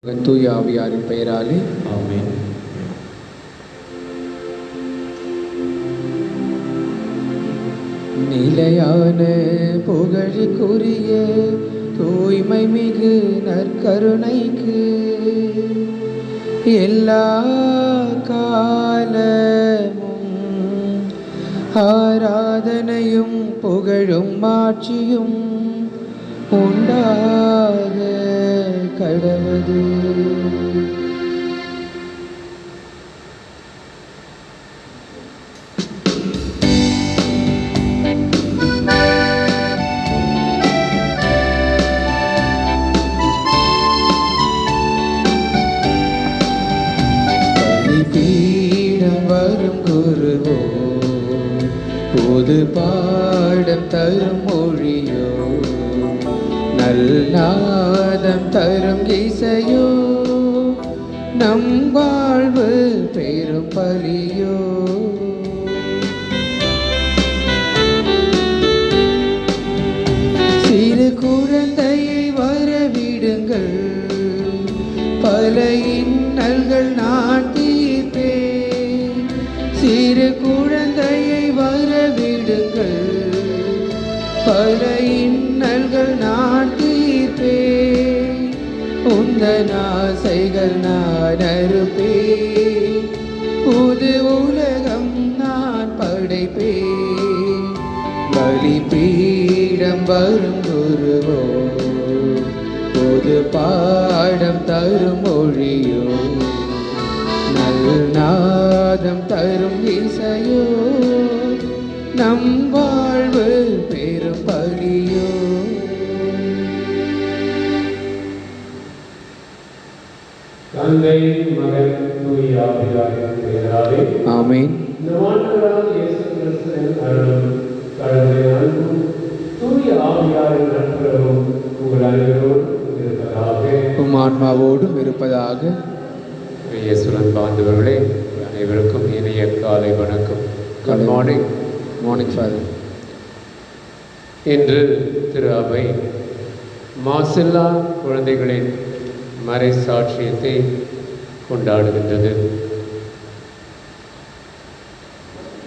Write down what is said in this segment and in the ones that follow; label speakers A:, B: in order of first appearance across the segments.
A: தூய ஆவியாரின் பெயராலே
B: ஆமென்.
A: நிலையான புகழுக்குரிய தூய்மை மிகு நற்கருணைக்கு எல்லா காலமும் ஆராதனையும் புகழும் மாட்சியும் உண்டாக கடவது. பலிபீடம் வரும் குருவோ, புது பாடம் தரும் மொழியோ, நல்நாதம் தரும் இசையோ, நம் வாழ்வு பெரும் பலியோ. சிறு குழந்தையை வரவிடுங்கள், பல இன்னல்கள் நான் தீர்ப்பேன். சிறு குழந்தையை வரவிடுங்கள், பல இன்னல்கள் நான் தீர்ப்பேன். உந்தன் ஆசைகள் நான் அறுப்பேன், புது உலகம் நான் படைப்பேன். பலிபீடம் வரும் குருவோ, புது பாடம் தரும் மொழியோ, நல்நாதம் தரும் இசையோ, நம் வாழ்வு பெரும் பலியோ.
B: தந்தை, மகன், தூய ஆவியாரின் பெயராலே
A: ஆமென்.
B: நம் ஆண்டவராகிய இயேசு கிறிஸ்துவின் அருளும் கடவுளின் அன்பும் தூய ஆவியாரின் நட்புறவும் உங்கள் அனைவரோடும் இருப்பதாக.
A: உம் ஆன்மாவோடும் இருப்பதாக.
B: இயேசுவின் பாந்தவர்களே, அனைவருக்கும் இனிய காலை வணக்கம். Good morning.
A: Morning father.
B: இன்று திரு அவை மாசில்லா குழந்தைகளின் மறை சாட்சியத்தை கொண்டாடுகின்றது.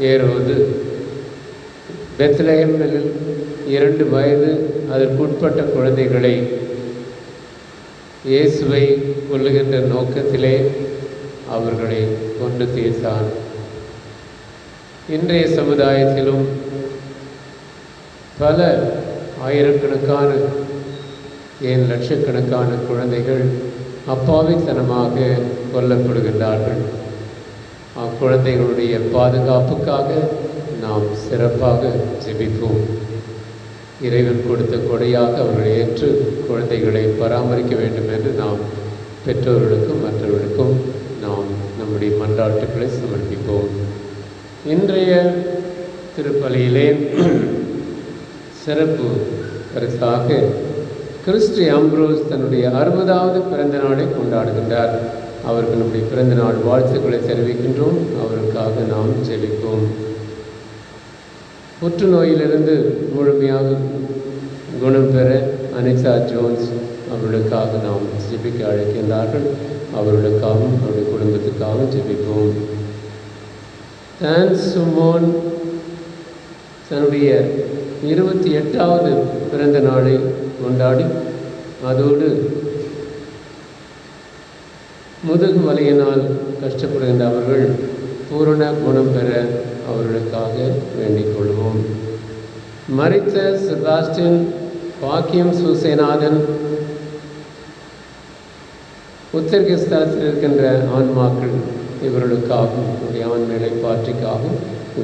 B: ஏரோது பெத்லஹேமில் 2 வயது அதற்குட்பட்ட குழந்தைகளை இயேசுவை கொல்லுகின்ற நோக்கத்திலே அவர்களை கொண்டு தீர்த்தான். இன்றைய சமுதாயத்திலும் பல ஆயிரக்கணக்கான ஏன் லட்சக்கணக்கான குழந்தைகள் அப்பாவித்தனமாக கொல்லப்படுகின்றார்கள். அக்குழந்தைகளுடைய பாதுகாப்புக்காக நாம் சிறப்பாக ஜெபிப்போம். இறைவன் கொடுத்த கொடையாக அவர்களை ஏற்று குழந்தைகளை பராமரிக்க வேண்டும் என்று நாம் பெற்றோர்களுக்கும் மற்றவர்களுக்கும் நாம் நம்முடைய மன்றாட்டுக்களை சமர்ப்பிப்போம். இன்றைய திருப்பலியிலே சிறப்பு பரிசாக கிறிஸ்டி அம்ப்ரோஸ் தன்னுடைய 60வது பிறந்த நாளை கொண்டாடுகின்றார். அவருக்கு நம்முடைய பிறந்த நாள் வாழ்த்துக்களை தெரிவிக்கின்றோம். அவருக்காக நாம் ஜெபிப்போம். புற்றுநோயிலிருந்து முழுமையாக குணம் பெற அனிதா ஜோன்ஸ் அவர்களுக்காக நாம் ஜெபிக்க அழைக்கின்றார்கள். அவர்களுக்காகவும் அவருடைய குடும்பத்துக்காகவும் ஜெபிப்போம். சுமோன் தன்னுடைய 28வது பிறந்த நாளை கொண்டாடி அதோடு முதுகு வலியினால் கஷ்டப்படுகின்ற அவர்கள் பூரண குணம் பெற அவர்களுக்காக வேண்டிக் கொள்வோம். மரித்த செபாஸ்டின், பாக்கியம் சூசேநாதன், உத்தரகிஸ்தானத்தில் இருக்கின்ற ஆன்மாக்கள் இவர்களுக்காகவும் அவருடைய ஆண்மையை பாற்றிக்காகவும்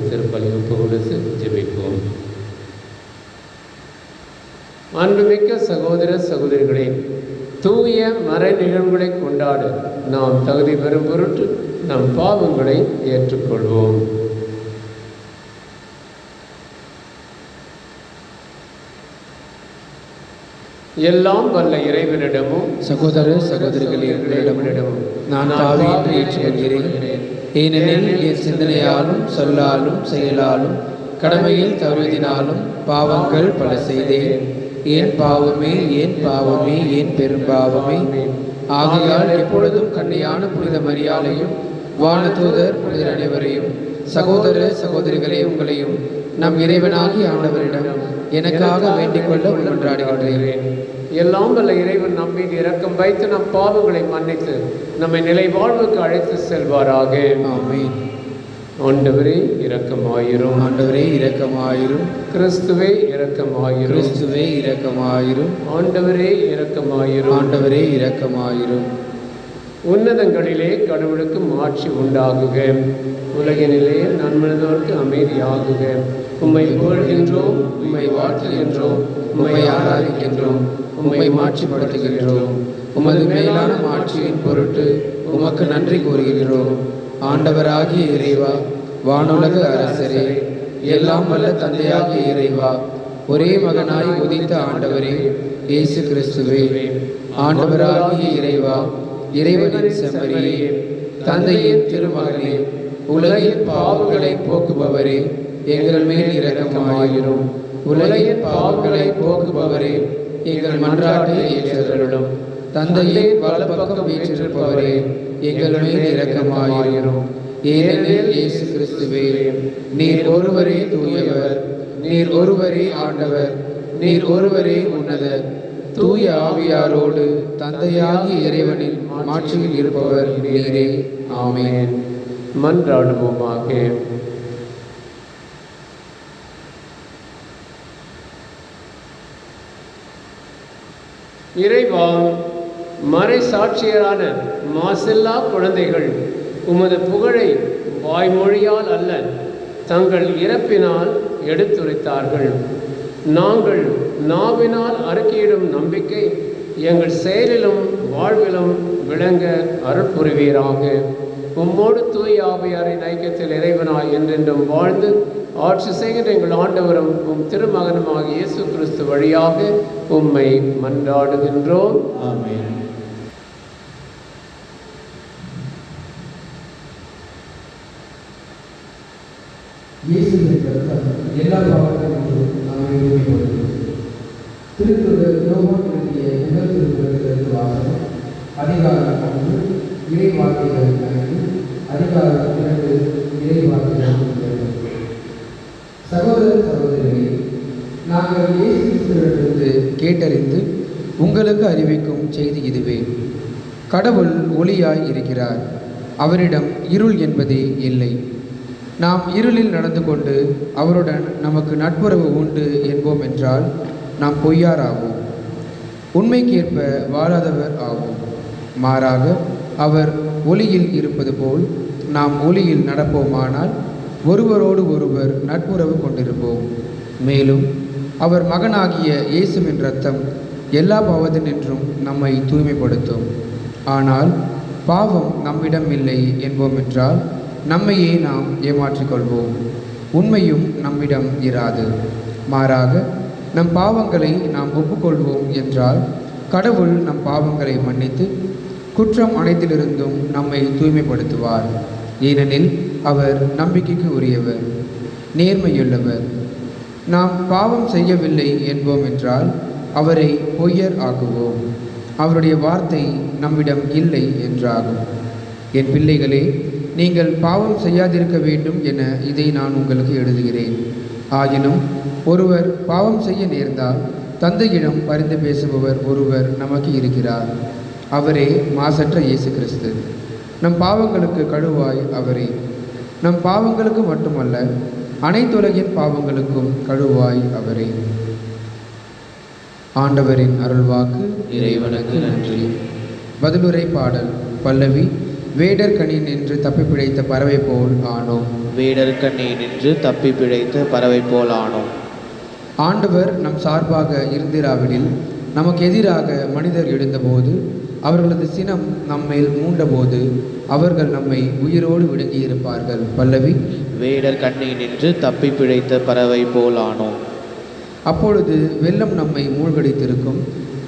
B: திருப்பலி ஒப்பு கொடுத்து ஜெபிப்போம். அன்புமிக்க சகோதர சகோதரிகளே, தூய மறை நிகழ்வுகளை கொண்டாட நாம் தகுதி பெறும் பொருட்டு நம் பாவங்களை ஏற்றுக்கொள்வோம். எல்லாம் வல்ல இறைவனிடமும்
A: சகோதர சகோதரிகளிடமும் நான் பாவி என்று ஏற்றுக்கொள்கிறேன். ஏனெனில் என் சிந்தனையாலும் சொல்லாலும் செயலாலும் கடமையில் தவறுவதினாலும் பாவங்கள் பல செய்தேன். ஏன் பாவமே, ஏன் பாவமே, ஏன் பெரும் பாவமே. ஆகையால் எப்பொழுதும் கன்னியான புனித மரியாளையும் வானதூதர் புனிதர் அனைவரையும் சகோதர சகோதரிகளே உங்களையும் நம் இறைவனாகி ஆண்டவரிடம் எனக்காக வேண்டிக் கொள்ள மன்றாடுகின்றேன்.
B: எல்லாம் வல்ல இறைவன் நம் மீது இரக்கம் வைத்து நம் பாவங்களை மன்னித்து நம்மை நிலை வாழ்வுக்கு அழைத்து செல்வாராக.
A: ஆமென்.
B: ஆண்டவரே இரக்கமாயிரும்.
A: ஆண்டவரே இரக்கமாயிரும்.
B: கிறிஸ்துவே இரக்கமாயிரும்.
A: கிறிஸ்துவே இரக்கமாயிரும்.
B: ஆண்டவரே இரக்கமாயிரும்.
A: ஆண்டவரே இரக்கமாயிரும்.
B: உன்னதங்களிலே கடவுளுக்கு மாட்சி உண்டாகுக, உலகினிலே நன்மனதோருக்கு அமைதியாகுக. உம்மை புகழ்கின்றோம், உம்மை வாழ்த்துகின்றோம்,
A: உம்மை ஆராதிக்கின்றோம், உம்மை மாட்சிப்படுத்துகின்றோம். உமது மேலான மாட்சியின் பொருட்டு உமக்கு நன்றி கூறுகின்றோம். ஆண்டவராகிய இறைவா, வானுலக அரசரே, எல்லாம் வல்ல தந்தையாகிய இறைவா, ஒரே மகனாய் உதித்த ஆண்டவரே இயேசு கிறிஸ்துவே, ஆண்டவராகிய இறைவா, இறைவனின் செம்மறியே, தந்தையின் திருமகனே, உலகின் பாவங்களை போக்குபவரே, எங்கள் மேல் இரக்கமாயிரும். உலகின் பாவங்களை போக்குபவரே, எங்கள் மன்றாட்டை ஏற்றருளும். தந்தையின் வலப்பக்கம் வீற்றிருப்பவரே, எங்கள் மேல் இரக்கமாயிரும். ஏனெனில் இயேசு கிறிஸ்துவே, நீர் ஒருவரே தூயவர், நீர் ஒருவரே ஆண்டவர், நீர் ஒருவரே உன்னதர், தூய ஆவியாரோடு தந்தையாகிய இறைவனின் மாட்சியில் இருப்பவர் நீரே. ஆமென்.
B: மன்றாடுவோமாக. இறைவா, மறை சாட்சியரான மாசில்லா குழந்தைகள் உமது புகழை வாய்மொழியால் அல்ல, தங்கள் இறப்பினால் எடுத்துரைத்தார்கள். நாங்கள் நாவினால் அறிக்கையிடும் நம்பிக்கை எங்கள் செயலிலும் வாழ்விலும் விளங்க அருள் புரிவீராக. உம்மோடு தூய ஆவியாரின் ஐக்கியத்தில் இறைவனாய் என்றென்றும் வாழ்ந்து ஆட்சி செய்கின்ற எங்கள் ஆண்டவரும் உம் திருமகனுமாக இயேசு கிறிஸ்து வழியாக உம்மை மன்றாடுகின்றோம்.
A: ஆமென்.
C: இயேசுவின் ரத்தம் எல்லா பாவங்களிலும் நம்மை உரிமைப்படுத்தும். திருக்குறள் யோவான் எழுதிய முதல் திருக்குறளுக்கு வாசகம் அதிகாரம் 1 இறை வார்த்தைகள் 5, அதிகாரம் 2 இறை வார்த்தைகள் 2. சகோதர சகோதரிகளே, நாங்கள் இயேசு கிறிஸ்துவிடமிருந்து
A: கேட்டறிந்து உங்களுக்கு அறிவிக்கும் செய்தி இதுவே. கடவுள் ஒளியாய் இருக்கிறார், அவரிடம் இருள் என்பதே இல்லை. நாம் இருளில் நடந்து கொண்டு அவருடன் நமக்கு நட்புறவு உண்டு என்போம் என்றால் நாம் பொய்யாராவோம், உண்மைக்கேற்ப வாழாதவர் ஆவோம். மாறாக அவர் ஒளியில் இருப்பது போல் நாம் ஒளியில் நடப்போமானால் ஒருவரோடு ஒருவர் நட்புறவு கொண்டிருப்போம். மேலும் அவர் மகனாகிய இயேசுவின் இரத்தம் எல்லா பாவத்தினின்றும் நம்மை தூய்மைப்படுத்தும். ஆனால் பாவம் நம்மிடம் இல்லை என்போம் என்றால் நம்மையே நாம் ஏமாற்றிக்கொள்வோம், உண்மையும் நம்மிடம் இராது. மாறாக நம் பாவங்களை நாம் ஒப்புக்கொள்வோம் என்றால் கடவுள் நம் பாவங்களை மன்னித்து குற்றம் அனைத்திலிருந்தும் நம்மை தூய்மைப்படுத்துவார். ஏனெனில் அவர் நம்பிக்கைக்கு உரியவர், நேர்மையுள்ளவர். நாம் பாவம் செய்யவில்லை என்போம் என்றால் அவரை பொய்யர் ஆக்குவோம், அவருடைய வார்த்தை நம்மிடம் இல்லை என்றாகும். என் பிள்ளைகளே, நீங்கள் பாவம் செய்யாதிருக்க வேண்டும் என இதை நான் உங்களுக்கு எழுதுகிறேன். ஆயினும் ஒருவர் பாவம் செய்ய நேர்ந்தால் தந்தையிடம் பரிந்து பேசுபவர் ஒருவர் நமக்கு இருக்கிறார், அவரே மாசற்ற இயேசு கிறிஸ்து. நம் பாவங்களுக்கு கழுவாய் அவரே. நம் பாவங்களுக்கு மட்டுமல்ல, அனைத்துலகின் பாவங்களுக்கும் கழுவாய் அவரே. ஆண்டவரின் அருள்வாக்கு.
D: இறைவனுக்கு நன்றி.
A: பதிலுரை பாடல். பல்லவி. வேடர் கனி நின்று தப்பி பிழைத்த பறவை போல் ஆனோம்.
D: வேடர் கண்ணி நின்று தப்பி பிழைத்த பறவை போல் ஆனோம்.
A: ஆண்டவர் நம் சார்பாக இருந்திராவிடில் நமக்கு எதிராக மனிதர் எழுந்தபோது அவர்களது சினம் நம்மேல் மூண்டபோது அவர்கள் நம்மை உயிரோடு விழுங்கியிருப்பார்கள். பல்லவி.
D: வேடர் கண்ணி நின்று தப்பி பிழைத்த பறவை போல் ஆனோம்.
A: அப்பொழுது வெள்ளம் நம்மை மூழ்கடித்திருக்கும்,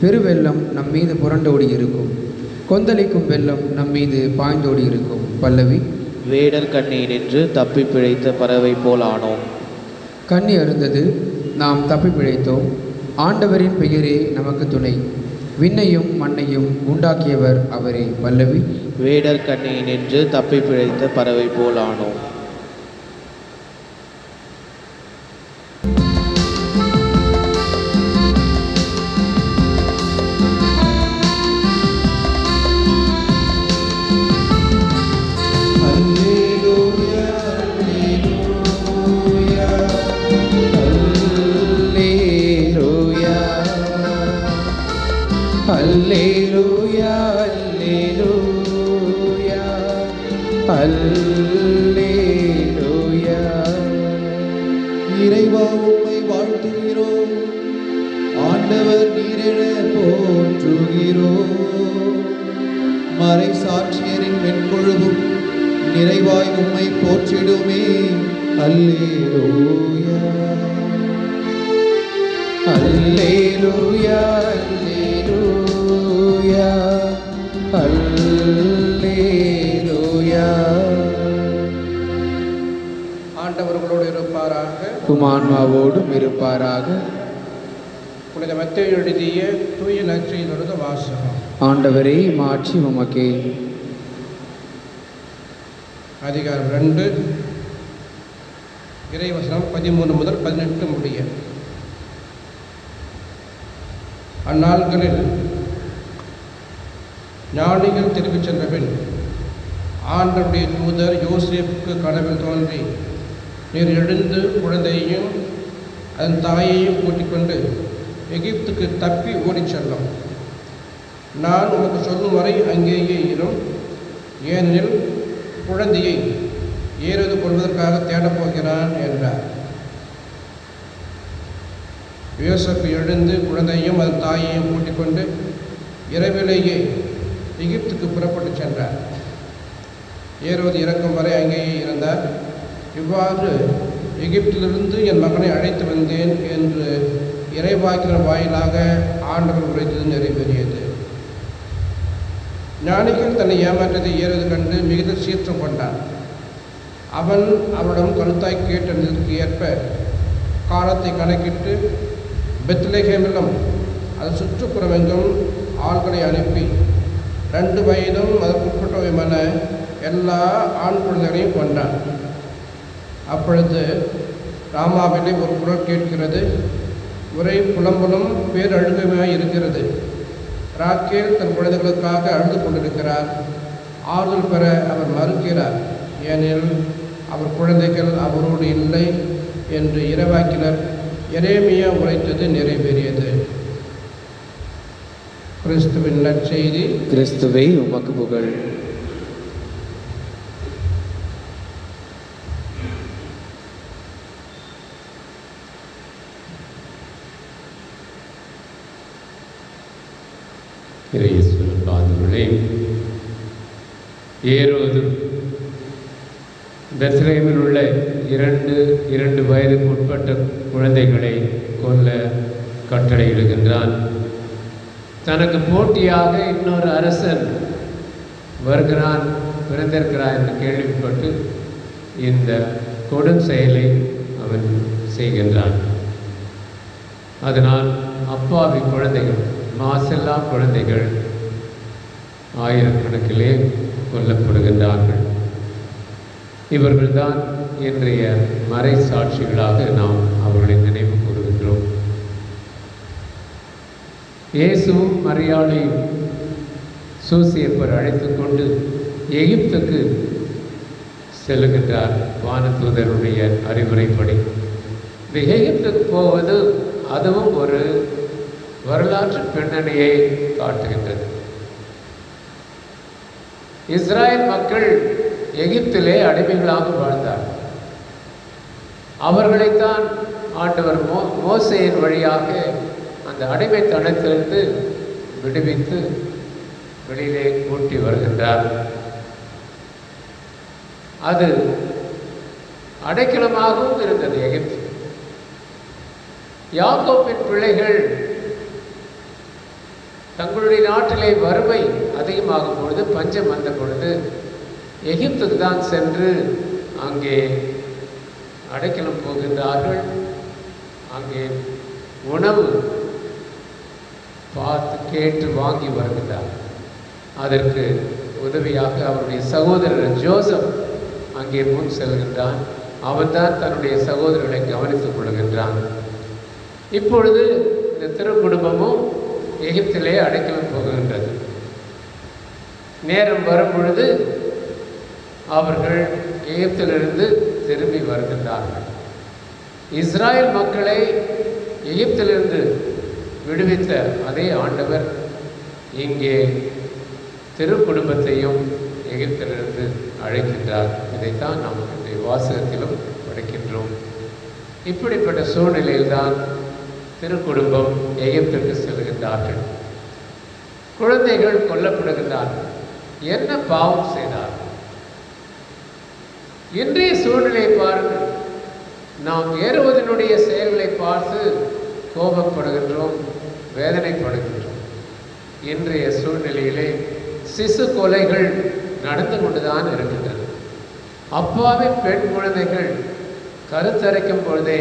A: பெருவெள்ளம் நம் மீது புரண்டோடி இருக்கும், கொந்தளிக்கும் வெள்ளம் நம் மீது பாய்ந்தோடி இருக்கும். பல்லவி.
D: வேடர் கண்ணி நின்று தப்பி பிழைத்த பறவை போல் ஆனோம்.
A: கண்ணி அருந்தது, நாம் தப்பி பிழைத்தோம், ஆண்டவரின் பெயரே நமக்கு துணை. விண்ணையும் மண்ணையும் உண்டாக்கியவர் அவரே. பல்லவி.
D: வேடர் கண்ணியை நின்று தப்பி பிழைத்த பறவை போல் ஆனோம்.
A: அல்லேலூயா அல்லேலூயா அல்லேலூயா.
E: இறைவா உம்மை வாழ்த்துகிறோம், ஆண்டவர் நீரென போற்றுகிறோம். மறை சாட்சியரின் வெண்கொழுவும் நிறைவாய் உம்மை போற்றிடுமே. அல்லேலூயா
A: அல்லேலூயா அல்லேலூயா அல்லேலூயா.
C: ஆண்டவர்களோடு இருப்பாராக.
A: உமான்மாவோடும் இருப்பாராக.
C: புனித மத்தேயு எழுதிய தூய நற்செய்தியிலிருந்து வாசகம்.
A: ஆண்டவரே மாட்சி உமக்கே.
C: அதிகாரம் 2 இறைவசனம் 13 முதல் 18 முடிய. அந்நாள்களில் ஞானிகள் திரும்பிச் சென்ற பின் ஆண்டவருடைய தூதர் யோசேப்புக்கு கனவில் தோன்றி, நீர் எழுந்து குழந்தையையும் அதன் தாயையும் கூட்டிக் கொண்டு எகிப்துக்கு தப்பி ஓடிச் செல்லும். நான் உனக்கு சொல்லும் வரை அங்கேயே இரும். ஏனெனில் குழந்தையை ஏறுவது கொள்வதற்காக தேடப் போகிறான் என்றார். யோசேப்பு எழுந்து குழந்தையும் அதன் தாயையும் கூட்டிக் கொண்டு இரவிலேயே எகிப்துக்கு புறப்பட்டு சென்றார். ஏறுவது இறக்கும் வரை அங்கேயே இருந்தார். இவ்வாறு எகிப்திலிருந்து என் மகனை அழைத்து வந்தேன் என்று இறைவாக்கினர் வாயிலாக ஆண்டவர் உரைத்தது நிறைவேறியது. ஞானிகள் தன்னை ஏமாற்றத்தை ஏறுவது கண்டு மிகுந்த சீற்றம் கொண்டான். அவன் அவரிடம் கருத்தாய் கேட்டதற்கு ஏற்ப காலத்தை கணக்கிட்டு பெத்லெகேமிலும் அது சுற்றுப்புறமெங்கும் ஆள்களை அனுப்பி 2 வயதும் அதற்குட்பட்டவையான எல்லா ஆண் குழந்தைகளையும் கொண்டான். அப்பொழுது ராமாவிலே ஒரு குரல் கேட்கிறது, ஒரே புலம்பலும் பேரழுகமாய் இருக்கிறது. ராக்கேல் தன் குழந்தைகளுக்காக அழுது கொண்டிருக்கிறார். ஆறுதல் பெற அவர் மறுக்கிறார், ஏனெனில் அவர் குழந்தைகள் அவரோடு இல்லை என்று இறைவாக்கினர் எரேமியா உரைத்தது நிறைவேறியது. கிறிஸ்துவின் நற்செய்தி.
A: கிறிஸ்துவே உமக்கு புகழ்.
B: இறையேசுவின் பாதங்களே, ஏரோது பெத்லகேமில் உள்ள 2 வயதுக்கு உட்பட்ட குழந்தைகளை கொல்ல கட்டளையிடுகின்றான். தனக்கு போட்டியாக இன்னொரு அரசன் வருகிறான், பிறந்திருக்கிறான் என்று கேள்விப்பட்டு இந்த கொடும் செயலை அவன் செய்கின்றான். அதனால் அப்பாவி குழந்தைகள், மாசெல்லா குழந்தைகள் ஆயிரக்கணக்கிலே கொல்லப்படுகின்றார்கள். இவர்கள்தான் இன்றைய மறை சாட்சிகளாக நாம் அவர்களை நினைவு கூறுகின்றோம். இயேசுவும் மரியாளையும் சூசியப்பர் அழைத்து கொண்டு எகிப்துக்கு செல்லுகின்றார். வானதூதருடைய அறிவுரைப்படி இந்த எகிப்துக்கு போவது அதுவும் ஒரு வரலாற்று பின்னணியை காட்டுகின்றது. இஸ்ராயல் மக்கள் எகிப்திலே அடிமைகளாக வாழ்ந்தார். அவர்களைத்தான் ஆண்டவர் மோசேயின் வழியாக அந்த அடிமைத்தனத்திலிருந்து விடுவித்து வெளியிலே கூட்டி வருகின்றார். அது அடைக்கலமாகவும் இருந்தது எகிப்து. யாக்கோபின் பிள்ளைகள் தங்களுடைய நாட்டிலே வறுமை அதிகமாகும் பொழுது, பஞ்சம் வந்த பொழுது எகிப்துக்கு தான் சென்று அங்கே அடைக்கலம் போகின்றார்கள். அங்கே உணவு பார்த்து கேட்டு வாங்கி வருகின்றார். அதற்கு உதவியாக அவருடைய சகோதரர் ஜோசப் அங்கே முன் செல்கின்றான். அவன்தான் தன்னுடைய சகோதரர்களை கவனித்துக் கொள்கின்றான். இப்பொழுது இந்த திருக்குடும்பமும் எகிப்திலே அடைக்கலம் போகின்றது. நேரம் வரும் பொழுது அவர்கள் எகிப்திலிருந்து திரும்பி வருகின்றார்கள். இஸ்ராயல் மக்களை எகிப்திலிருந்து விடுவித்த அதே ஆண்டவர் இங்கே திருக்குடும்பத்தையும் எகிப்திலிருந்து அழைக்கின்றார். இதைத்தான் நாம் இன்றைய வாசகத்திலும் படிக்கின்றோம். இப்படிப்பட்ட சூழ்நிலையில்தான் திருக்குடும்பம் எகிப்துக்கு செல்கின்றார்கள். குழந்தைகள் கொல்லப்படுகின்றார்கள். என்ன பாவம் செய்தார்? இன்றைய சூழ்நிலை பாருங்கள். நாம் ஏறுவதனுடைய செயல்களை பார்த்து கோபப்படுகின்றோம், வேதனைப்படுகின்றோம். இன்றைய சூழ்நிலையிலே சிசு கொலைகள் நடந்து கொண்டுதான் இருக்கின்றன. அப்பாவி பெண் குழந்தைகள் கருத்தரிக்கும் பொழுதே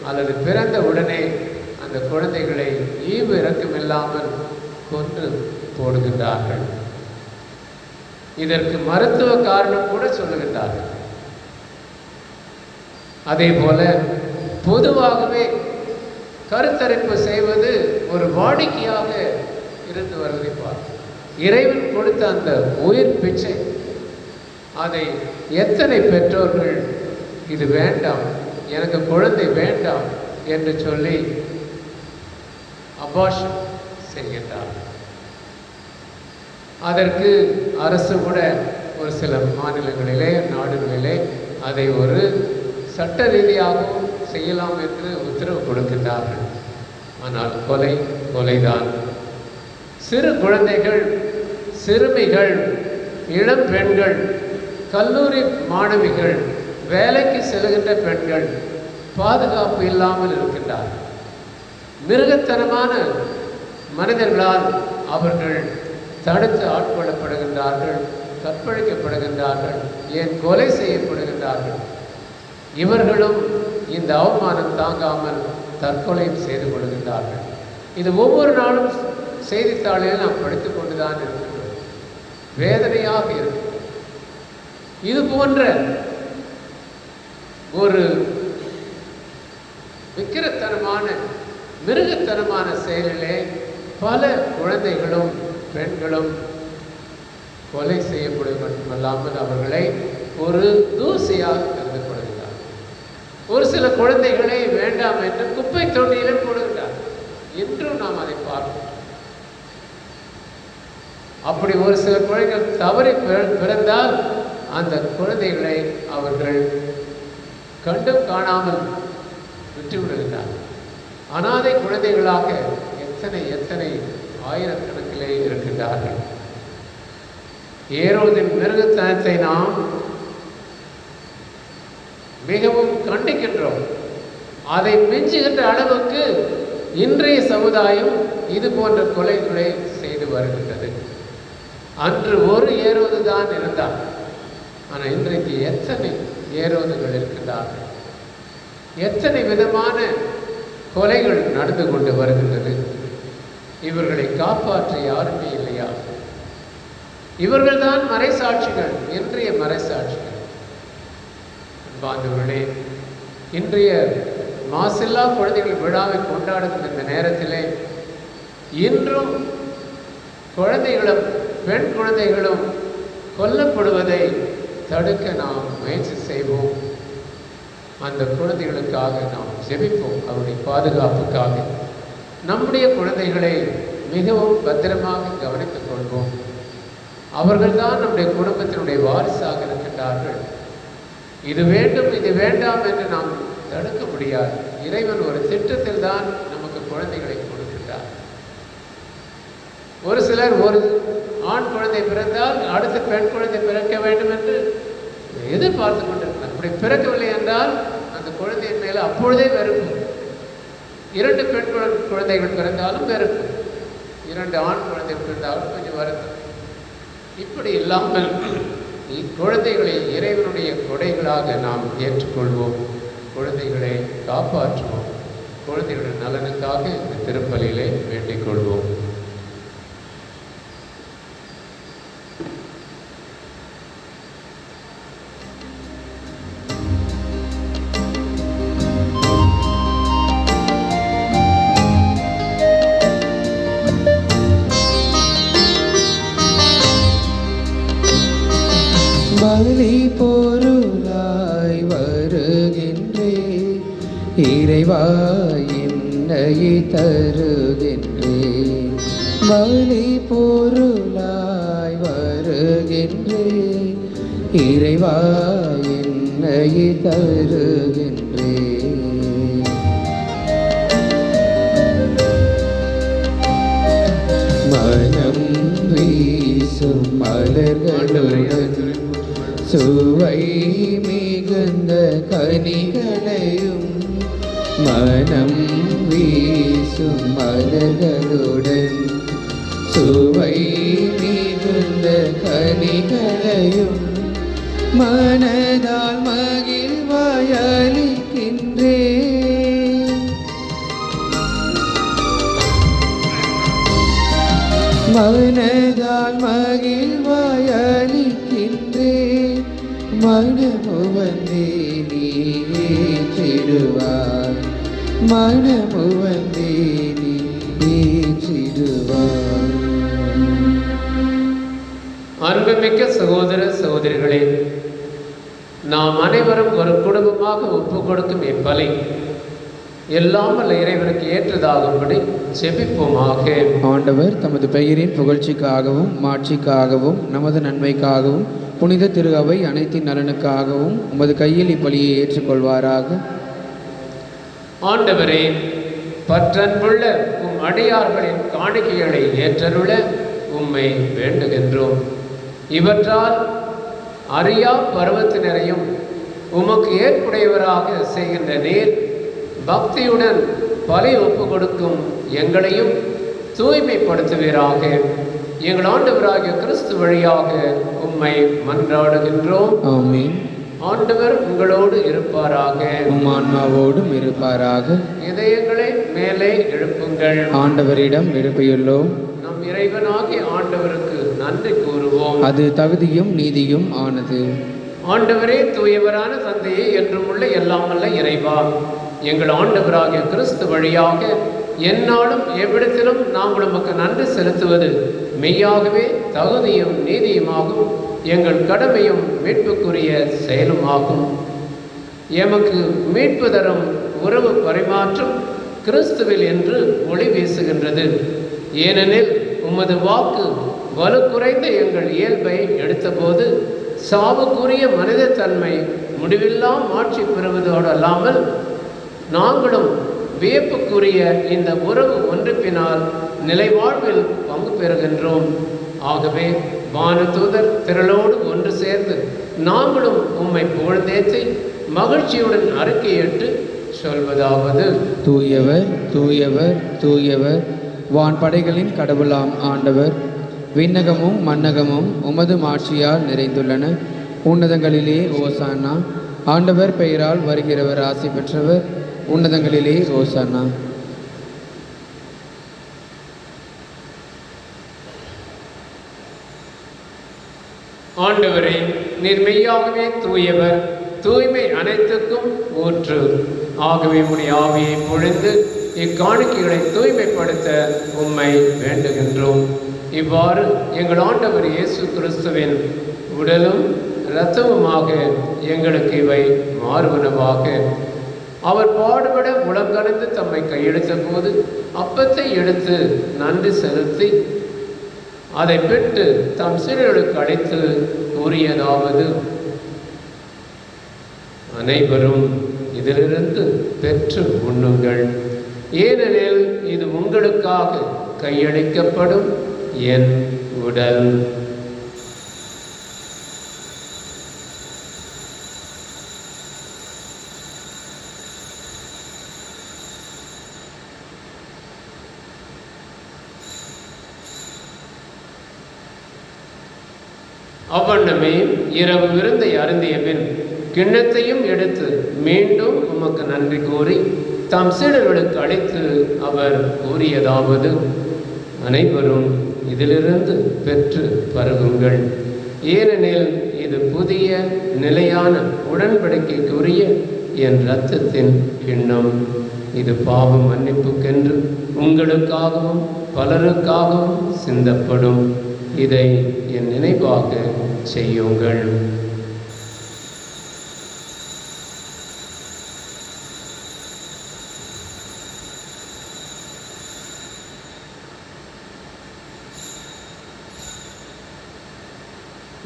B: அல்லது பிறந்த உடனே அந்த குழந்தைகளை ஈவு இரக்கமில்லாமல் கொன்று போடுகின்றார்கள். இதற்கு மருத்துவ காரணம் கூட சொல்லுகின்றார்கள். அதே போல பொதுவாகவே கருத்தரிப்பு செய்வது ஒரு வாடிக்கையாக இருந்து வருவதை பார்க்கிறோம். இறைவன் கொடுத்த அந்த உயிர் பிச்சை, அதை எத்தனை பெற்றோர்கள் இது வேண்டாம், எனக்கு குழந்தை வேண்டாம் என்று சொல்லி அபார்ஷன் செய்கின்றார்கள். அதற்கு அரசு கூட ஒரு சில மாநிலங்களிலே நாடுகளிலே அதை ஒரு சட்ட ரீதியாகவும் செய்யலாம் என்று உத்தரவு கொடுக்கின்றார்கள். ஆனால் கொலைதான். சிறு குழந்தைகள், சிறுமிகள், இளம் பெண்கள், கல்லூரி மாணவிகள், வேலைக்கு செல்கின்ற பெண்கள் பாதுகாப்பு இல்லாமல் இருக்கின்றார்கள். மிருகத்தனமான மனிதர்களால் அவர்கள் தடுத்து ஆட்கொள்ளப்படுகின்றார்கள், கற்பழிக்கப்படுகின்றார்கள், ஏன் கொலை செய்யப்படுகின்றார்கள். இவர்களும் இந்த அவமானம் தாங்காமல் தற்கொலையும் செய்து கொள்கின்றார்கள். இது ஒவ்வொரு நாளும் செய்தித்தாளில் நாம் படித்துக் கொண்டுதான் இருக்கின்றோம். வேதனையாக இருக்கிறது. இது போன்ற ஒரு விக்கிரத்தனமான மிருகத்தனமான செயலிலே பல குழந்தைகளும் பெண்களும் கொலை செய்யப்படுவது மட்டுமல்லாமல் அவர்களை ஒரு தூசியாக கருதப்படுகிறார். ஒரு சில குழந்தைகளை வேண்டாம் என்று குப்பை தொட்டியிலும் போடுகிறார். இன்றும் நாம் அதை பார்க்கிறோம். அப்படி ஒரு சில குழந்தைகள் தவறி பிறந்தால் அந்த குழந்தைகளை அவர்கள் கண்டும் காணாமல் விட்டுவிடுகிறார். அனாதை குழந்தைகளாக எத்தனை ஆயிரக்கணக்கிலே இருக்கின்றார்கள். ஏரோதின் மிருகத்தனத்தை நாம் மிகவும் கண்டிக்கின்றோம். அதை மிஞ்சுகின்ற அளவுக்கு இன்றைய சமுதாயம் இது போன்ற கொலைகளை செய்து வருகின்றது. அன்று ஒரு ஏரோது தான் இருந்தார். ஆனால் இன்றைக்கு எத்தனை ஏரோதுகள் இருக்கின்றார்கள். எத்தனை விதமான கொலைகள் நடந்து கொண்டு வருகின்றது. இவர்களை காப்பாற்ற யாருமே இல்லையா? இவர்கள்தான் மறைசாட்சிகள், இன்றைய மறைசாட்சிகள். பாந்தவர்களே, இன்றைய மாசில்லா குழந்தைகள் விழாவை கொண்டாடுகின்ற இந்த நேரத்திலே இன்றும் குழந்தைகளும் பெண் குழந்தைகளும் கொல்லப்படுவதை தடுக்க நாம் முயற்சி செய்வோம். அந்த குழந்தைகளுக்காக நாம் ஜெபிப்போம். அவருடைய பாதுகாப்புக்காக நம்முடைய குழந்தைகளை மிகவும் பத்திரமாக கவனித்துக் கொள்வோம். அவர்கள்தான் நம்முடைய குடும்பத்தினுடைய வாரிசாக இருக்கின்றார்கள். இது வேண்டும் இது வேண்டாம் என்று நாம் தடுக்க முடியாது. இறைவன் ஒரு திட்டத்தில் தான் நமக்கு குழந்தைகளை கொடுக்கின்றார். ஒரு சிலர் ஒரு ஆண் குழந்தை பிறந்தால் அடுத்த பெண் குழந்தை பிறக்க வேண்டும் என்று எதிர்பார்த்து கொண்டிருக்கிறார். அப்படி பிறக்கவில்லை என்றால் அந்த குழந்தையின் மேலே அப்பொழுதே வெறுப்பு. 2 பெண் குழந்தைகள் பிறந்தாலும் வெறுப்பு, 2 ஆண் குழந்தைகள் பிறந்தாலும் கொஞ்சம் வருத்தம். இப்படி இல்லாமல் குழந்தைகளை இறைவனுடைய கொடைகளாக நாம் ஏற்றுக்கொள்வோம். குழந்தைகளை காப்பாற்றுவோம். குழந்தைகளின் நலனுக்காக இந்த திருப்பலியிலே வேண்டிக் கொள்வோம்.
A: பலி பொருளாய் வருகின்றே இறைவா என்னையே தருகின்றே பலி பொருளாய் வருகின்றே இறைவா என்னையே தருகின்றே மனம் வீசும் மலர்களுடன் சுவை மிகுந்த கனிகளையும் மனம் வீசும் மலர்களுடன் சுவை மிகுந்த கனிகளையும் மனதால் மகிழ்வாய் அளிக்கின்றேன் மனதால் மகிழ்வாய் அளிக்கின்றேன் மனமு வந்தே நீ ஏற்றிடுவாய் மனமு வந்தே நீ ஏற்றிடுவாய்.
B: அன்புமிக்க சகோதர சகோதரிகளே, நாம் அனைவரும் ஒரு குடும்பமாக ஒப்பு கொடுக்கும் இப்பலி எல்லாம் வல்ல இறைவனுக்கு ஏற்றதாகும்படி செபிப்போமாக.
A: ஆண்டவர் தமது பெயரின் புகழ்ச்சிக்காகவும் மாட்சிக்காகவும் நமது நன்மைக்காகவும் புனித திரு அவை அனைத்தின் நலனுக்காகவும் உமது கையில் இப்பலியை ஏற்றுக்கொள்வாராக.
B: ஆண்டவரே, பற்றன்புள்ள உம் அடியார்களின் காணிக்கைகளை ஏற்றருள உம்மை வேண்டுகின்றோம். இவற்றால் அறியா பருவத்தினரையும் உமக்கு ஏற்புடையவராக செய்கின்ற நீர் பக்தியுடன் பலி ஒப்பு கொடுக்கும் எங்களையும் தூய்மைப்படுத்துவீராக. எங்கள் ஆண்டவராகிய கிறிஸ்து வழியாக உம்மை மன்றாடுகின்றோம்.
A: ஆமென்.
B: ஆண்டவர் உங்களோடு இருப்பாராக.
A: உம் ஆன்மாவோடும் இருப்பாராக.
B: இதயங்களை மேலே எழுப்புங்கள்.
A: ஆண்டவரிடம் எழுப்பியுள்ளோம்.
B: நம் இறைவனாகிய ஆண்டவருக்கு நன்றி கூறுவோம்.
A: அது தகுதியும் நீதியும் ஆனது.
B: ஆண்டவரே, தூயவரான தந்தையே, என்றும் உள்ள எல்லாம் வல்ல இறைவா, எங்கள் ஆண்டவராகிய கிறிஸ்து வழியாக எந்நாளும் எவ்விடத்திலும் நாங்கள் உமக்கு நன்றி செலுத்துவது மெய்யாகவே தகுதியும் நீதியுமாகும், எங்கள் கடமையும் மீட்புக்குரிய செயலுமாகும். எமக்கு மீட்பு தரும் உறவு பரிமாற்றம் கிறிஸ்துவில் என்று ஒளி வீசுகின்றது. ஏனெனில் உமது வாக்கு வலு குறைந்த எங்கள் இயல்பை எடுத்தபோது சாவுக்குரிய மனித தன்மை முடிவில்லா மாட்சி பெறுவதோடு அல்லாமல் நாங்களும் வியப்புக்குரிய இந்த உறவு ஒன்றிப்பினால் நிலைவாழ்வில் பங்கு பெறுகின்றோம். ஆகவே வானதூதர் திரளோடு ஒன்று சேர்ந்து நாங்களும் உம்மை புகழ்ந்தேற்றி மகிழ்ச்சியுடன் அறிக்கையிட்டு சொல்வதாவது:
A: தூயவர் தூயவர் தூயவர், வான்படைகளின் கடவுளாம் ஆண்டவர். விண்ணகமும் மன்னகமும் உமது மாட்சியால் நிறைந்துள்ளன. உன்னதங்களிலே ஓசானா. ஆண்டவர் பெயரால் வருகிறவர் ஆசி பெற்றவர். உன்னதங்களிலே ஓசானா.
B: ஆண்டவரே, நீர் மெய்யாகவே தூயவர், தூய்மை அனைத்துக்கும் ஊற்று. ஆகவே உம்முடைய ஆவியை பொழிந்து இக்காணிக்கைகளை தூய்மைப்படுத்த உம்மை வேண்டுகின்றோம். இவ்வாறு எங்கள் ஆண்டவர் இயேசு கிறிஸ்துவின் உடலும் இரத்தமுமாக எங்களுக்கு இவை மாறுவனவாக. அவர் பாடுபட உலகணிந்து தம்மை கையெடுத்த போது அப்பத்தை எடுத்து நன்றி செலுத்தி அதை பெற்று தம் சீடர்களுக்கு அழைத்து கூறியதாவது: அனைவரும் இதிலிருந்து பெற்று உண்ணுங்கள், ஏனெனில் இது உங்களுக்காக கையளிக்கப்படும் என் உடல். அவ்வண்ணமே இரவு விருந்தை அருந்திய பின் கிண்ணத்தையும் எடுத்து மீண்டும் உமக்கு நன்றி கூறி தாம் சீடர்களுக்கு அழைத்து அவர் கூறியதாவது: அனைவரும் இதிலிருந்து பெற்று பருகுங்கள், ஏனெனில் இது புதிய நிலையான உடன்படிக்கைக்குரிய என் இரத்தத்தின் கிண்ணம். இது பாவம் மன்னிப்புக்கென்று உங்களுக்காகவும் பலருக்காகவும் சிந்தப்படும். இதை என் நினைவாக செய்யுங்கள்.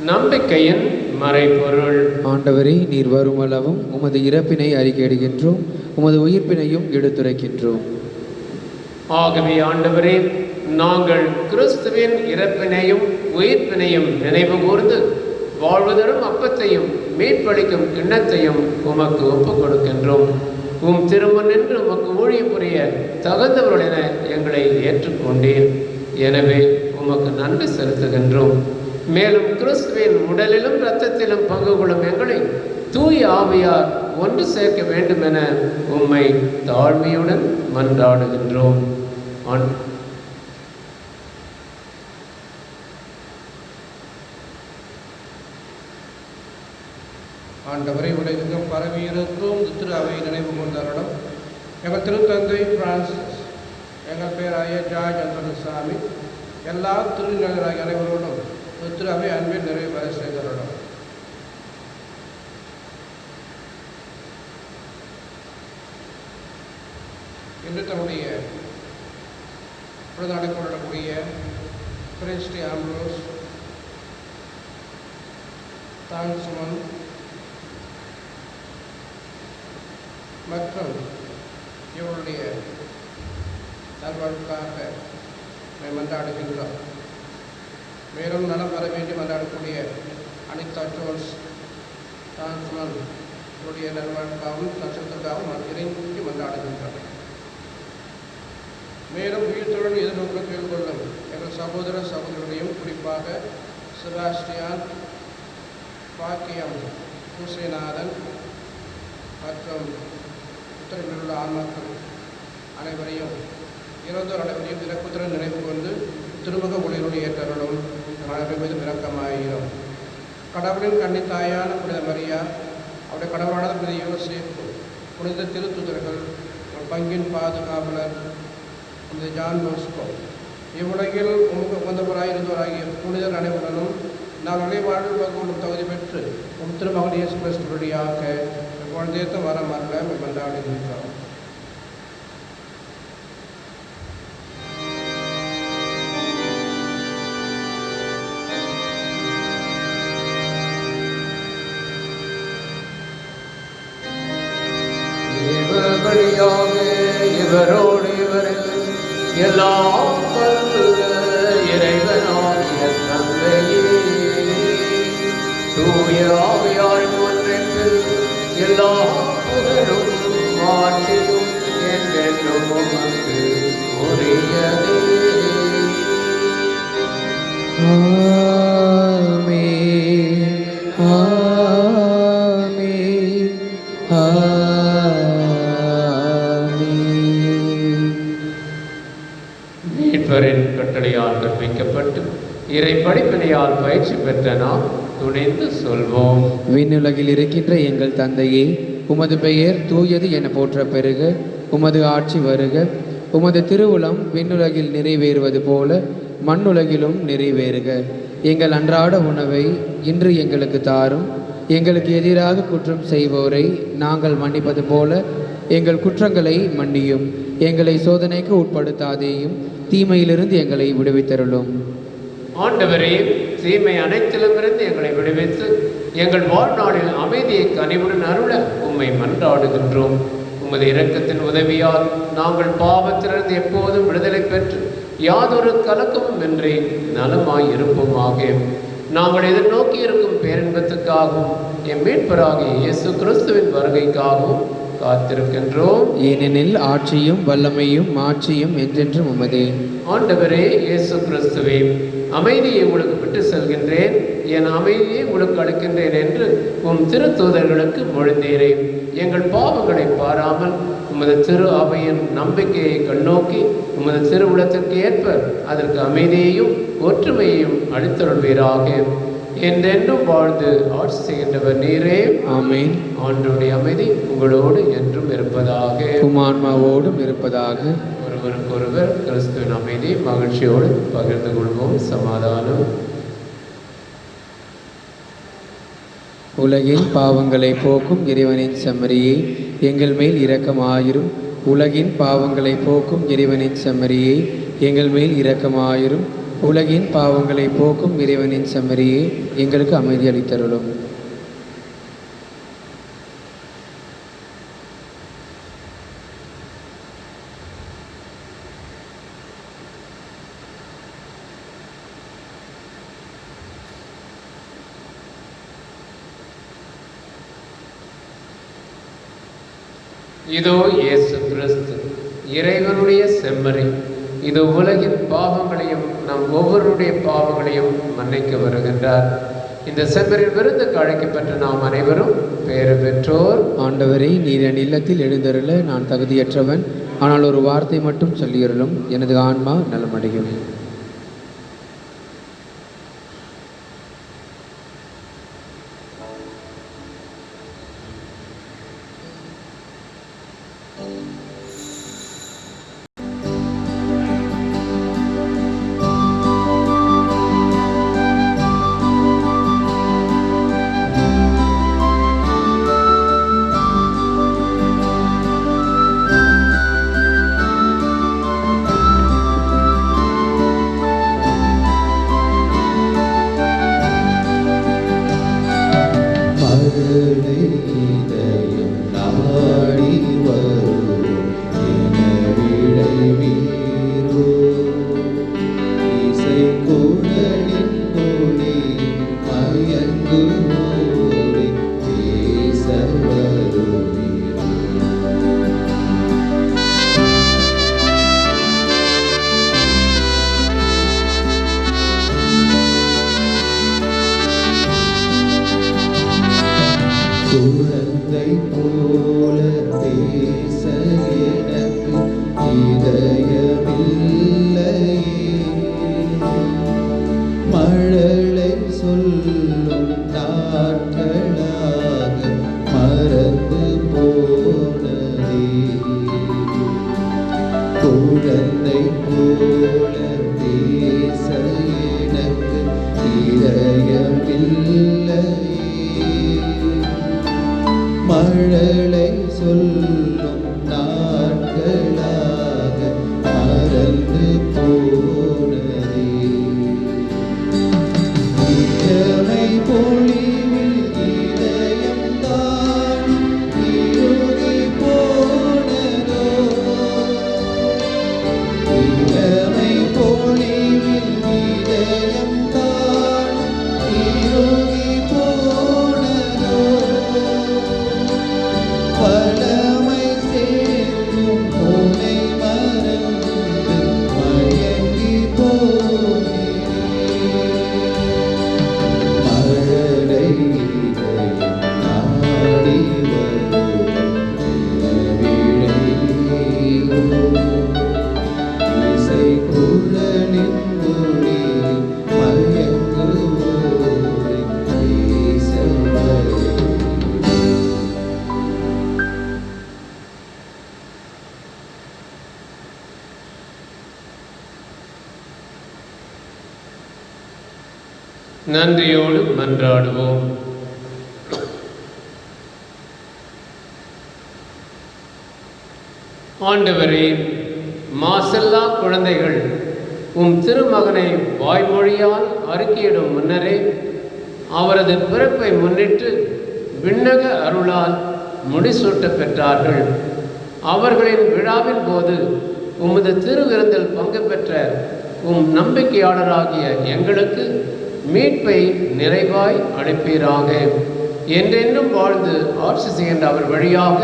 B: நம்பிக்கையின் மறைபொருள்.
A: ஆண்டவரே, நீர் வருமளவும் உமது இறப்பினை அறிக்கையிடுகின்றோம், உமது உயிர்ப்பினையும் எடுத்துரைக்கின்றோம்.
B: ஆகவே ஆண்டவரே, நாங்கள் கிறிஸ்துவின் இறப்பினையும் உயிர்ப்பினையும் நினைவு கூர்ந்து வாழ்வதரும் அப்பத்தையும் மீட்பளிக்கும் கிண்ணத்தையும் உமக்கு ஒப்புக் கொடுக்கின்றோம். உம் திருமண் நின்று உமக்கு ஊழியம் புரிய தகுந்தவர்கள் என எங்களை ஏற்றுக்கொண்டீர். எனவே உமக்கு நன்றி செலுத்துகின்றோம். மேலும் கிறிஸ்துவின் உடலிலும் இரத்தத்திலும் பங்கு கொள்ளும் எங்களை தூய ஆவியார் ஒன்று சேர்க்க வேண்டும் என உம்மை தாழ்மையுடன் மன்றாடுகின்றோம்.
C: ஆண்டவரை உலகெங்கும் பரவி இருக்கும் திரு அவை நினைவு கொண்டாரிடம் எங்கள் திருத்தந்தை பிரான்சிஸ், எங்கள் பேராய ஜார்ஜ் அந்தோனிசாமி, எல்லா திருநிலையராகிய அனைவரோடும் திரு அவை அன்பில் நிறைவு பெற செய்தவரிடம் இன்று தன்னுடைய பிறந்தநாளை கொண்டாடக்கூடிய கிறிஸ்டி ஆம்ப்ரோஸ், தான்சுமன் மற்றும் இவருடைய நல்வாழ்வுக்காக மன்றாடுகின்றோம். மேலும் நலம் பெற வேண்டி மன்றாடக்கூடிய அனிதா ஜோன்ஸ், தான்சுமன் இவருடைய நல்வாழ்வுக்காகவும் நட்சத்திரக்காகவும் இறைஞ்சி மன்றாடுகின்றோம். மேலும் உயிர்த்துடன் எதிர்நோக்க கேள்கொள்ளும் எங்கள் சகோதர சகோதரர்களையும், குறிப்பாக செபாஸ்டியான், பாக்கியம், பூசேநாதன் மற்றும் உத்தரவில் உள்ள ஆன்மாக்கள் அனைவரையும், இறந்தோர் அனைவரையும் இறக்குத்துடன் நினைவு கொண்டு திருமுக ஒளியோடு ஏற்றவர்களும் அனைவரும் மீது இரக்கமாகிறோம். கடவுளின் கன்னித்தாயான புனித மரியா, அவருடைய கடவுளான புனித யோசேப்பு, புனித திருத்துதர்கள், பங்கின் பாதுகாவலர் புனித ஜான் போஸ்கோ, இவ்வுலகில் உகந்தவராயிருந்தவராகிய புனிதர் அனைவருடனும் நாம் நிலைவாழ்வு கொள்ளும் தகுதி பெற்று திருமகன் இயேசு கிறிஸ்து வழியாக குழந்தையத்தை வரம் அல்ல மன்றாடுகின்றோம்.
B: இவரோடு இவரில் எல்லாம் வல்ல இறைவனாகிய தந்தையே, தூய ஆவியார் ஒன்றிற்கு எல்லா புகழும் மாற்றிலும் என்றென்றும் உமக்கு உரியதே.
A: ஆமென், ஆமென், ஆமென்.
B: மீட்பரின் கட்டளையால் கற்பிக்கப்பட்டு இறை படிப்பினையால் பயிற்சி பெற்ற நாம் துணிந்து சொல்வோம்.
A: விண்ணுலகில் இருக்கின்ற எங்கள் தந்தையே, உமது பெயர் தூயது என போற்ற பெருக, உமது ஆட்சி வருக, உமது திருவுளம் விண்ணுலகில் நிறைவேறுவது போல மண்ணுலகிலும் நிறைவேறுக. எங்கள் அன்றாட உணவை இன்று எங்களுக்கு தாரும். எங்களுக்கு எதிராக குற்றம் செய்வோரை நாங்கள் மன்னிப்பது போல எங்கள் குற்றங்களை மன்னியும். எங்களை சோதனைக்கு உட்படுத்தாதேயும், தீமையிலிருந்து எங்களை விடுவித்தருளும்.
B: ஆண்டவரே, தீமை அனைத்திலுமிருந்து எங்களை விடுவித்து எங்கள் வாழ்நாளில் அமைதியை கனிவுடன் அருள உம்மை மன்றாடுகின்றோம். உமது இரக்கத்தின் உதவியால் நாங்கள் பாவத்திலிருந்து எப்போதும் விடுதலை பெற்று யாதொரு கலக்கமும் இன்றி நலமாய் இருப்போமாக. நாங்கள் எதிர்நோக்கி இருக்கும் பேரின்பத்துக்காகவும் எம் மீட்பராகிய இயேசு கிறிஸ்துவின் வருகைக்காகவும் காத்திருக்கின்றோம்.
A: ஏனெனில் ஆட்சியும் வல்லமையும் மாட்சியும் என்றென்றும் உமதே.
B: ஆண்டவரே இயேசு கிறிஸ்துவே, அமைதியை உங்களுக்கு விட்டு செல்கின்றேன், என் அமைதியை உங்களுக்கு அளிக்கின்றேன் என்று உம் திருத்தூதர்களுக்கு மொழிந்தீரே. எங்கள் பாவங்களை பாராமல் உமது திரு அவையின் நம்பிக்கையை கண்ணோக்கி உமது திருவுளத்திற்கு ஏற்ப அதற்கு அமைதியையும் ஒற்றுமையையும் அளித்தருள்வீராக. என்றென்றும் வாழ்ந்து ஆட்சி செய்கின்றவர் நீரே.
A: ஆமென்.
B: ஆண்டவருடைய அமைதி உங்களோடு என்றும் இருப்பதாக,
A: உம் ஆன்மாவோடும் இருப்பதாக.
B: ஒருவருக்கொருவர் கிறிஸ்துவின் அமைதி மகிழ்ச்சியோடு பகிர்ந்து கொள்வோம். சமாதானம்.
A: உலகின் பாவங்களை போக்கும் இறைவனின் செம்மறியே, எங்கள் மேல் இரக்கமாயிரும். உலகின் பாவங்களை போக்கும் இறைவனின் செம்மறியே, எங்கள் மேல் இரக்கமாயிரும். உலகின் பாவங்களை போக்கும் இறைவனின் செம்மறியே, எங்களுக்கு அமைதி அளித்தருளும்.
B: இதோ இயேசு கிறிஸ்து இறைவனுடைய செம்மறி, இது உலகின் பாவங்களையும் நம் ஒவ்வொருடைய பாவங்களையும் மன்னிக்க வருகின்றார். இந்த செம்மறியின் விருந்துக்கு அழைக்கப்பட்ட நாம் அனைவரும் பேறு பெற்றோர்.
A: ஆண்டவரே, நீர் என் இல்லத்தில் எழுந்தருள நான் தகுதியற்றவன், ஆனால் ஒரு வார்த்தை மட்டும் சொல்லியருளும், எனது ஆன்மா நலமடையும்.
B: நன்றியோடு மன்றாடுவோம். ஆண்டவரே, மாசெல்லா குழந்தைகள் திருமகனை வாய்மொழியால் அறிக்கையிடும் முன்னரே அவரது பிறப்பை முன்னிட்டு விண்ணக அருளால் முடிசூட்ட பெற்றார்கள். அவர்களின் விழாவின் போது உமது திருவிருந்தில் பங்கு பெற்ற நம்பிக்கையாளராகிய எங்களுக்கு மீட்பை நிறைவாய் அளிப்பீராக. என்றென்றும் வாழ்ந்து ஆட்சி செய்கின்ற அவர் வழியாக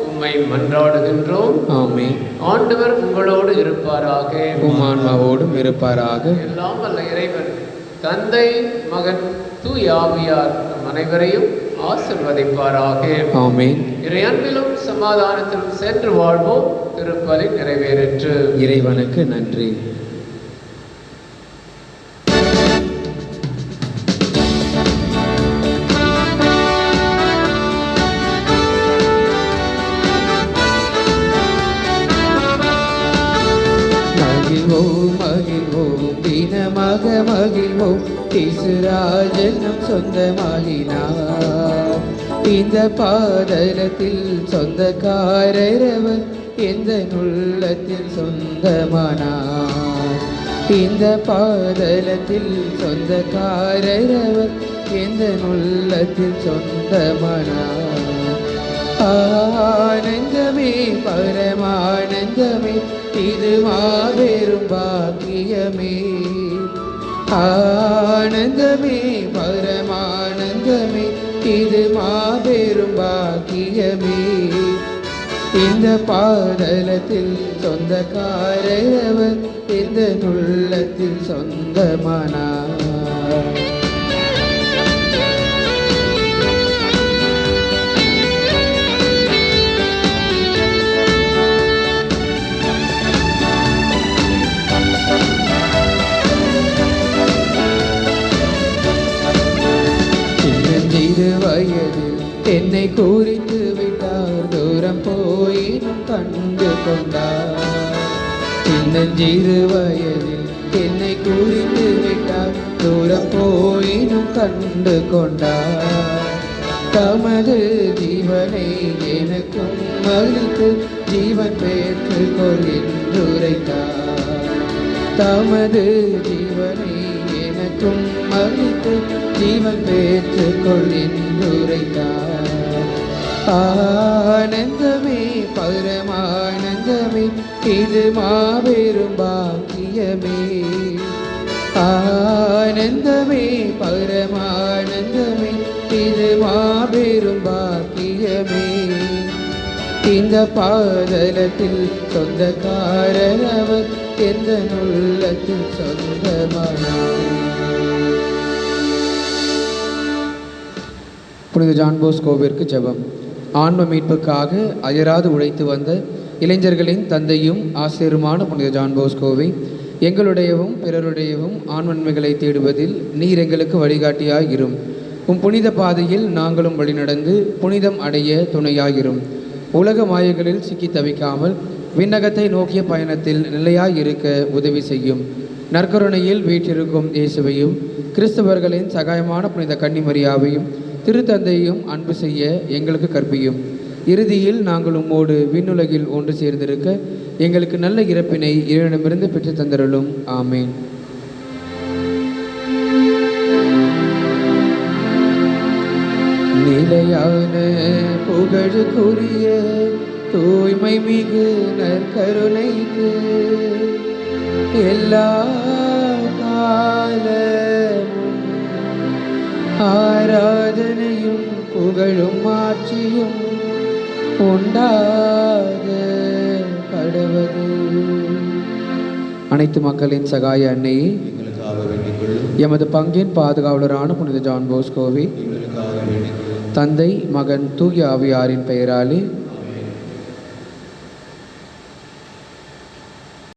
B: உம்மை மன்றாடுகின்றோம்.
A: ஆமென்.
B: ஆண்டவர் உங்களோடு இருப்பாராக,
A: உம் ஆன்மாவோடும் இருப்பாராக.
B: எல்லாம் வல்ல இறைவன் தந்தை, மகன், தூய ஆவியார் அனைவரையும் ஆசிர்வதிப்பாராக.
A: ஆமென்.
B: இறை அன்பிலும் சமாதானத்திலும் சென்று வாழ்வோம். திருப்பலி நிறைவேறிற்று.
A: இறைவனுக்கு நன்றி. மகிழ்வோம் தினமாக மகிழ்வோம், இசுராஜனம் சொந்தமாகினார். இந்த பாதலத்தில் சொந்தக்காரரவர் எந்த உள்ளத்தில் சொந்தமானார். இந்த பாதலத்தில் சொந்தக்காரர் அவர், எந்த உள்ளத்தில் சொந்தமானார். ஆனந்தமே பரமானந்தமே, இது மாபெரும் பாக்கியமே. ஆனந்தமே பரமானந்தமே, இது மாபெரும் பாக்கியமே. இந்த பாதலத்தில் சொந்தக்காரர் அவர், இந்த உள்ளத்தில் சொந்தமானார். சிறு வயதில் என்னை குறித்து விட்டார், தூரம் போயினும் கண்டு கொண்டார். சின்னஞ்சிறு வயதில் என்னை குறித்து விட்டார், தூரம் போயினும் கண்டு கொண்டார். தமது ஜீவனை எனக்கும் அளித்து ஜீவன் பெற்றுக்கொள் என்று உரைத்தார். தமது ஜீவனை எனக்கும் அளித்து ஜீவன் பெற்றுக்கொள் என்று உரைத்தார். ஆனந்தமே பரமானந்தமே, இது மாபெரும் பாக்கியமே. ஆனந்தமே பரமானந்தமே, இது மாபெரும் பாக்கியமே. இந்த பாதலத்தில் சொந்தக்காரர் அவர், எந்த உள்ளத்தில் சொந்தமானார். புனித ஜான் போஸ்கோவிற்கு ஜெபம். ஆன்ம மீட்புக்காக அயராது உழைத்து வந்த இளைஞர்களின் தந்தையும் ஆசிரியருமான புனித ஜான் போஸ்கோவை எங்களுடையவும் பிறருடையவும் ஆன்மன்மைகளை தேடுவதில் நீர் எங்களுக்கு வழிகாட்டியாயிரும். புனித பாதையில் நாங்களும் வழிநடந்து புனிதம் அடைய துணையாயிரும். உலக மாயைகளில் சிக்கி தவிக்காமல் விண்ணகத்தை நோக்கிய பயணத்தில் நிலையாயிருக்க உதவி செய்யும். நற்கருணையில் வீற்றிருக்கும் இயேசுவையும் கிறிஸ்தவர்களின் சகாயமான புனித கன்னிமரியாவையும் திருத்தந்தையும் அன்பு செய்ய எங்களுக்கு கற்பியும். இறுதியில் நாங்கள் உம்மோடு விண்ணுலகில் ஒன்று சேர்ந்திருக்க எங்களுக்கு நல்ல இறப்பினை இறைவனிடமிருந்து பெற்று தந்தருளும். ஆமேன். நிலையான புகழுக்குரிய தூய்மை மிகு நற்கருணைக்கு எல்லா காலமும் ஆராதனையும் புகழும் ஆட்சியும் உண்டாக கடவது. அனைத்து மக்களின் சகாய அன்னையே, எமது பங்கின் பாதுகாவலரான புனித ஜான் போஸ்கோவே, தந்தை மகன் தூய ஆவியாரின் பெயராலே